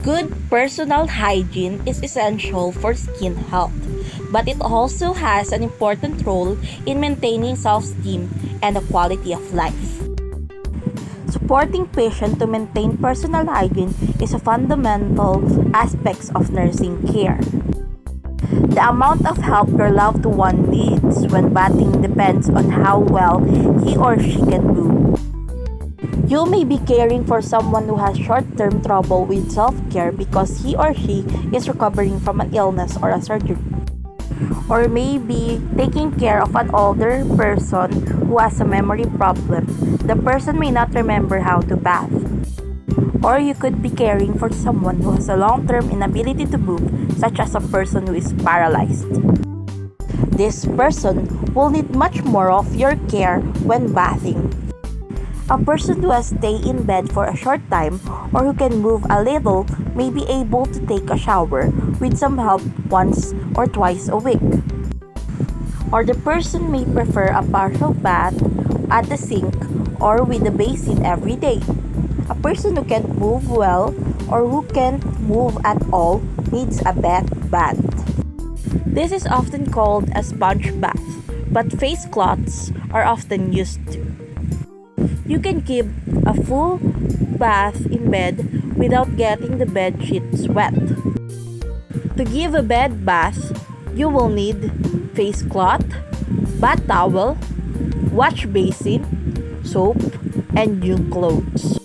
Good personal hygiene is essential for skin health, but it also has an important role in maintaining self-esteem and the quality of life. Supporting patients to maintain personal hygiene is a fundamental aspect of nursing care. The amount of help your loved one needs when bathing depends on how well he or she can do. You may be caring for someone who has short-term trouble with self-care because he or she is recovering from an illness or a surgery. Or maybe taking care of an older person who has a memory problem. The person may not remember how to bath. Or you could be caring for someone who has a long-term inability to move, such as a person who is paralyzed. This person will need much more of your care when bathing. A person who has stayed in bed for a short time or who can move a little may be able to take a shower with some help once or twice a week. Or the person may prefer a partial bath at the sink or with a basin every day. A person who can't move well or who can't move at all needs a bed bath. This is often called a sponge bath, but face cloths are often used too. You can keep a full bath in bed without getting the bed sheets wet. To give a bed bath, you will need face cloth, bath towel, wash basin, soap, and new clothes.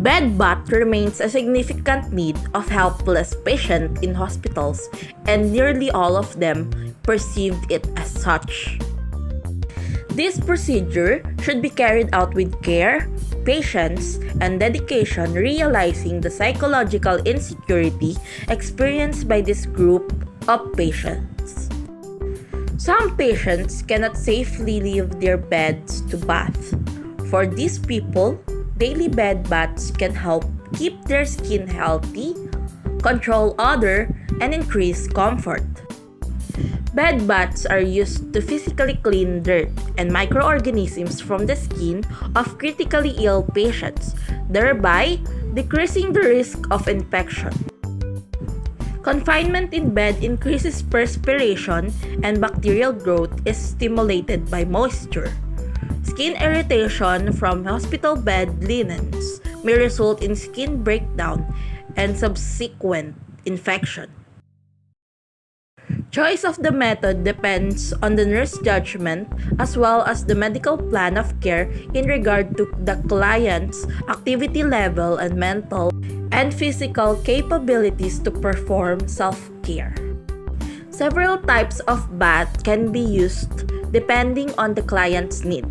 Bedbath remains a significant need of helpless patients in hospitals, and nearly all of them perceived it as such. This procedure should be carried out with care, patience, and dedication, realizing the psychological insecurity experienced by this group of patients. Some patients cannot safely leave their beds to bath. For these people, daily bed baths can help keep their skin healthy, control odor, and increase comfort. Bed baths are used to physically clean dirt and microorganisms from the skin of critically ill patients, thereby decreasing the risk of infection. Confinement in bed increases perspiration, and bacterial growth is stimulated by moisture. Skin irritation from hospital bed linens may result in skin breakdown and subsequent infection. Choice of the method depends on the nurse judgment as well as the medical plan of care in regard to the client's activity level and mental and physical capabilities to perform self-care. Several types of bath can be used depending on the client's need.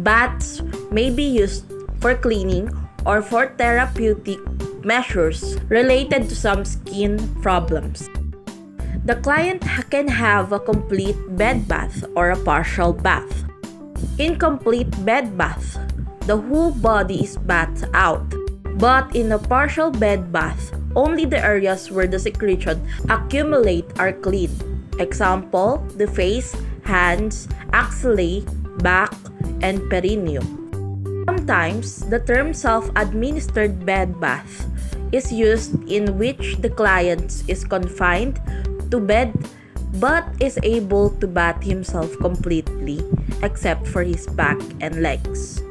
Baths may be used for cleaning or for therapeutic measures related to some skin problems. The client can have a complete bed bath or a partial bath. In complete bed bath, the whole body is bathed out. But in a partial bed bath, only the areas where the secretion accumulate are clean. Example, the face, hands, axillae, back, and perineum. Sometimes, the term self-administered bed bath is used in which the client is confined to bed but is able to bath himself completely except for his back and legs.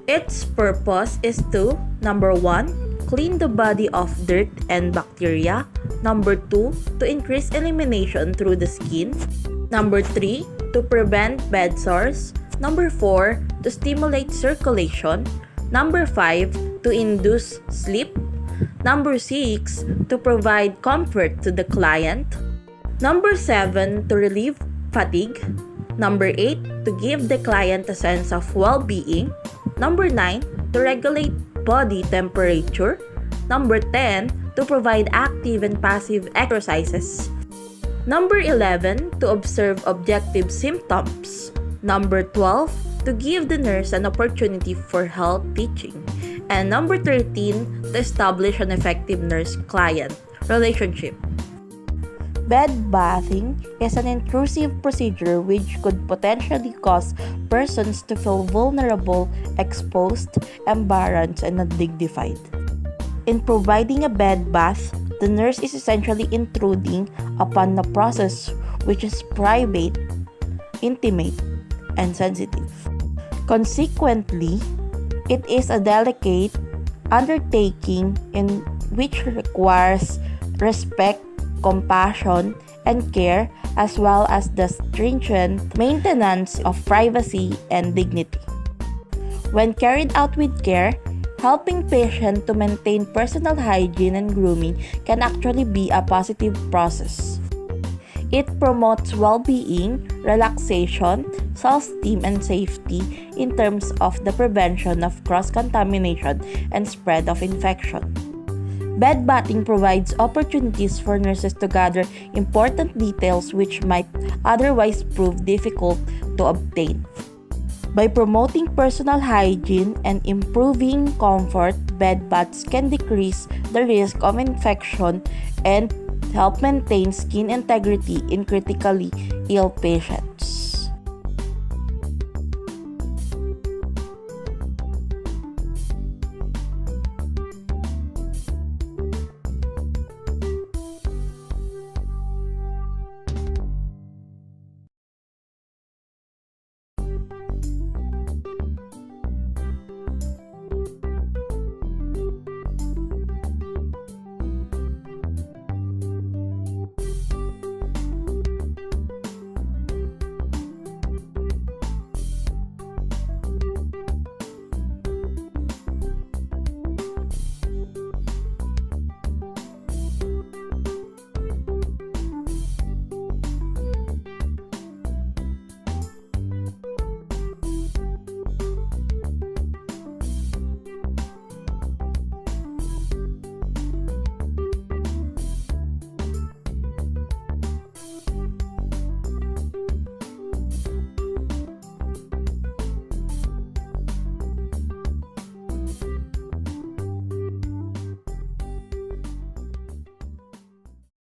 Its purpose is to, number 1, clean the body of dirt and bacteria. Number 2, to increase elimination through the skin. Number 3, to prevent bed sores. Number 4, to stimulate circulation. Number 5, to induce sleep. Number 6, to provide comfort to the client. Number 7, to relieve fatigue. Number 8, to give the client a sense of well-being. Number 9, to regulate body temperature. Number 10, to provide active and passive exercises. Number 11, to observe objective symptoms. Number 12, to give the nurse an opportunity for health teaching. And number 13, to establish an effective nurse-client relationship. Bed bathing is an intrusive procedure which could potentially cause persons to feel vulnerable, exposed, embarrassed, and undignified. In providing a bed bath, the nurse is essentially intruding upon a process which is private, intimate, and sensitive. Consequently, it is a delicate undertaking in which requires respect, compassion, and care, as well as the stringent maintenance of privacy and dignity. When carried out with care, helping patients to maintain personal hygiene and grooming can actually be a positive process. It promotes well-being, relaxation, self-esteem, and safety in terms of the prevention of cross-contamination and spread of infection. Bed bathing provides opportunities for nurses to gather important details which might otherwise prove difficult to obtain. By promoting personal hygiene and improving comfort, bed baths can decrease the risk of infection and help maintain skin integrity in critically ill patients.